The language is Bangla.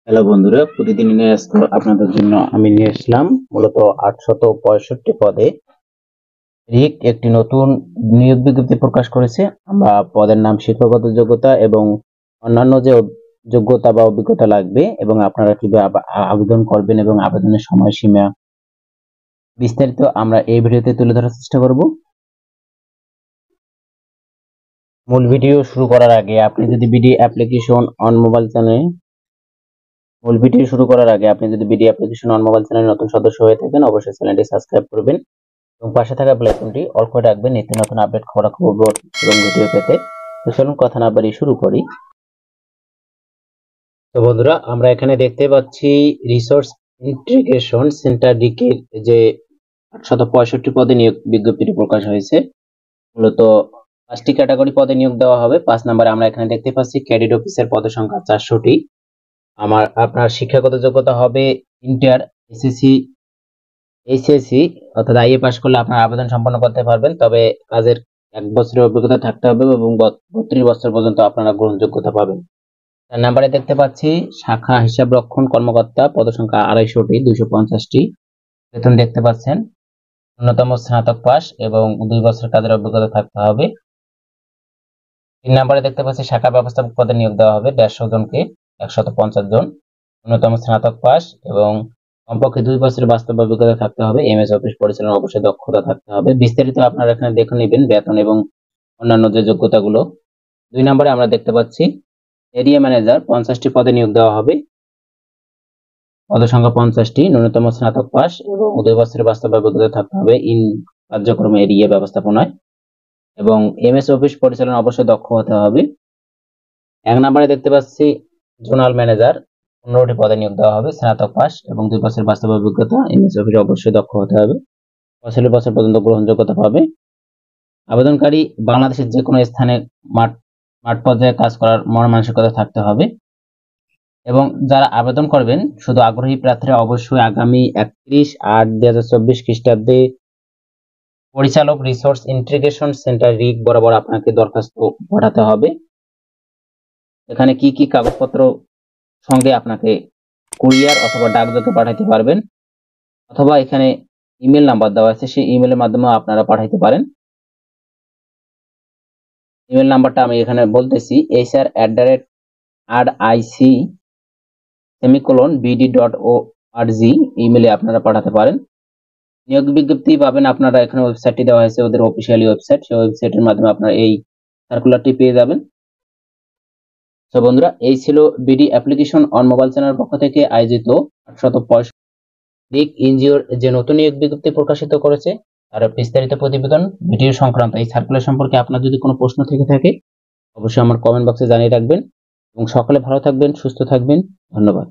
হ্যালো বন্ধুরা, প্রতিদিনের আজকে আপনাদের জন্য আমি নিয়ে আসলাম মূলত 865 পদে রিক একটি নতুন নিয়োগ বিজ্ঞপ্তি প্রকাশ করেছে। আমরা পদের নাম শিক্ষাগত যোগ্যতা এবং অন্যান্য যে যোগ্যতা বা অভিজ্ঞতা লাগবে এবং আপনারা কিভাবে আবেদন করবেন এবং আবেদনের সময়সীমা বিস্তারিত আমরা এই ভিডিওতে তুলে ধরার চেষ্টা করব। মূল ভিডিও শুরু করার আগে আপনি যদি বিডি অ্যাপ্লিকেশন অন মোবাইল চ্যানেলে বিডি অ্যাপ্লিকেশন অন মোবাইল চ্যানেলে নতুন সদস্য হয়ে থাকেন, অবশ্যই চ্যানেলটি সাবস্ক্রাইব করবেন এবং পাশে থাকা বেল আইকনটি অল করে রাখবেন নিত্য নতুন আপডেট খবর এবং ভিডিও পেতে। তো চলুন কথা না বাড়িয়ে শুরু করি। তো বন্ধুরা, আমরা এখানে দেখতে পাচ্ছি রিসোর্স ইন্টিগ্রেশন সেন্টার রিকের যে 865 পদে নিয়োগ বিজ্ঞপ্তিটি প্রকাশ হয়েছে। মূলত 5টি ক্যাটাগরি পদে নিয়োগ দেওয়া হবে। 5 নম্বরে আমরা এখানে দেখতে পাচ্ছি ক্যাডেট অফিসার পদের সংখ্যা 400টি। আপনার শিক্ষাগত যোগ্যতা হবে ইন্টার, এইচএসসি অর্থাৎ আইএ পাস করলে আপনার আবেদন সম্পন্ন করতে পারবেন, তবে কাজের 1 বছরের অভিজ্ঞতা থাকতে হবে এবং 32 বছর পর্যন্ত আপনারা গ্রহণযোগ্যতা পাবেন। 4 নম্বরে দেখতে পাচ্ছি শাখা হিসাব রক্ষণ কর্মকর্তা পদসংখ্যা 250টি, 250টি। বেতন দেখতে পাচ্ছেন ন্যূনতম স্নাতক পাস এবং 2 বছর কাজের অভিজ্ঞতা থাকতে হবে। 3 নম্বরে দেখতে পাচ্ছি শাখা ব্যবস্থাপক পদে নিয়োগ দেওয়া হবে 150 জনকে, 150 জন। ন্যূনতম স্নাতক পাস এবং কমপক্ষে 2 বছরের বাস্তব অভিজ্ঞতা থাকতে হবে। এমএস অফিস পরিচালনা অবশ্যই দক্ষতা থাকতে হবে। বিস্তারিত আপনারা এখানে দেখে নেবেন বেতন এবং অন্যান্য যে যোগ্যতাগুলো। 2 নম্বরে আমরা দেখতে পাচ্ছি এরিয়া ম্যানেজার 50টি পদে নিয়োগ দেওয়া হবে। পদসংখ্যা 50টি, ন্যূনতম স্নাতক পাস এবং 2 বছরের বাস্তব অভিজ্ঞতা থাকতে হবে ইন কার্যক্রম এরিয়া ব্যবস্থাপনায় এবং এমএস অফিস পরিচালনা অবশ্যই দক্ষ হতে হবে। 1 নম্বরে দেখতে পাচ্ছি জোনাল ম্যানেজার 15টি পদে নিয়োগ দেওয়া হবে, স্নাতক পাস এবং 2 বছরের বাস্তব অভিজ্ঞতা, এমএস অফিস অবশ্যই দক্ষ হতে হবে, 45 বছর পর্যন্ত গ্রহণযোগ্যতা পাবে। আবেদনকারী বাংলাদেশের যে কোনো স্থানে মাঠ পর্যায়ে কাজ করার মন মানসিকতা থাকতে হবে এবং যারা আবেদন করবেন শুধু আগ্রহী প্রার্থীরা অবশ্যই আগামী 31/8/2024 খ্রিস্টাব্দে পরিচালক রিসোর্স ইন্টিগ্রেশন সেন্টার রিক বরাবর আপনাকে দরখাস্ত পাঠাতে হবে। এখানে কি কি কাগজপত্র সঙ্গে আপনাকে কুরিয়ার অথবা ডাকযোগে পাঠাতে পারবেন, অথবা এখানে ইমেল নাম্বার দেওয়া আছে, সেই ইমেলের মাধ্যমে আপনারা পাঠাতে পারেন। ইমেল নাম্বারটা আমি এখানে বলতেছি hr@ic_bd.org ইমেলে আপনারা পাঠাতে পারেন। নিয়োগ বিজ্ঞপ্তি পাবেন আপনারা এখানে ওয়েবসাইটটি দেওয়া হয়েছে, ওদের অফিসিয়ালি ওয়েবসাইট, সেই ওয়েবসাইটের মাধ্যমে আপনারা এই সার্কুলারটি পেয়ে যাবেন। তো বন্ধুরা, এই ছিল বিডি অ্যাপ্লিকেশন অন মোবাইল চ্যানেলের পক্ষ থেকে আয়োজিত 865 রিক এনজিওর যে নতুন নিয়োগ বিজ্ঞপ্তি প্রকাশিত করেছে তার বিস্তারিত প্রতিবেদন ভিডিও সংক্রান্ত এই সার্কুলার সম্পর্কে আপনার যদি কোনো প্রশ্ন থেকে থাকে অবশ্যই আমার কমেন্ট বক্সে জানিয়ে রাখবেন এবং সকলে ভালো থাকবেন, সুস্থ থাকবেন। ধন্যবাদ।